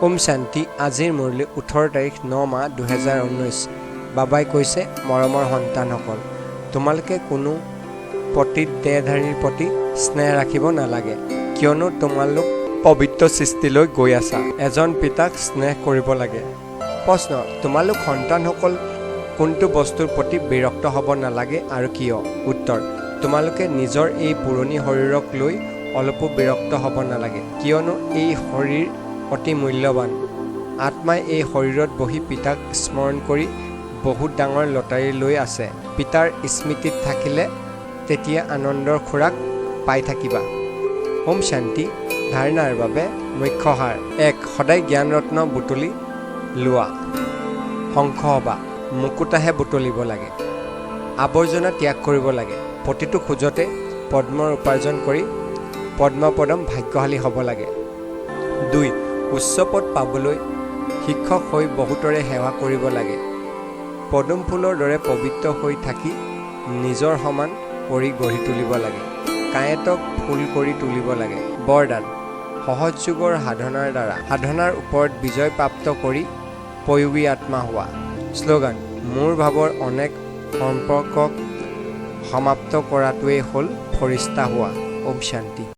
ওম শান্তি। আজিৰ মুৰলী 18 তাৰিখ 9 মাহ 2019। বাবাই কৈছে, মৰমৰ সন্তানসকল, তোমালোকে কোনো দেহধাৰীৰ প্ৰতি স্নেহ ৰাখিব নালাগে, কিয়নো তোমালোক পবিত্ৰ সৃষ্টিলৈ গৈ আছা। এজন পিতাক স্নেহ কৰিব লাগে। প্ৰশ্ন, তোমালোক সন্তানসকল কোনটো বস্তুৰ প্ৰতি বিৰক্ত হ'ব নালাগে আৰু কিয়? উত্তৰ, তোমালোকে নিজৰ এই পুৰণি শৰীৰক লৈ অলপো বিৰক্ত হ'ব নালাগে, কিয়নো এই শৰীৰ অতি মূল্যৱান। আত্মাই এই শৰীৰত বহি পিতাক স্মৰণ কৰি বহুত ডাঙৰ লটাৰী লৈ আছে। পিতাৰ স্মৃতিত থাকিলে তেতিয়া আনন্দৰ খোৰাক পাই থাকিবা। ওম শান্তি। ধাৰণাৰ বাবে মুখ্য সাৰ। 1. সদায় জ্ঞান ৰত্ন বুটলি লোৱা। শংখ বা মুকুতাহে বুটলিব লাগে। আৱৰ্জনা ত্যাগ কৰিব লাগে। প্ৰতিটো খোজতে পদ্মৰ উপাৰ্জন কৰি পদ্মপদম ভাগ্যশালী হ'ব লাগে। 2. উচ্চ পদ পাবলৈ শিক্ষক হৈ বহুতৰে সেৱা কৰিব লাগে। পদুম ফুলৰ দৰে পবিত্ৰ হৈ থাকি নিজৰ সমান কৰি গঢ়ি তুলিব লাগে। কাঁয়েতক ফুল কৰি তুলিব লাগে। বৰদান, সহজ যুগৰ সাধনাৰ দ্বাৰা সাধনাৰ ওপৰত বিজয় প্ৰাপ্ত কৰি পয়োগী আত্মা হোৱা। শ্লোগান, মোৰ ভাৱৰ অনেক সম্পৰ্কক সমাপ্ত কৰাটোৱেই হ'ল ফৰিস্তা হোৱা। ওম শান্তি।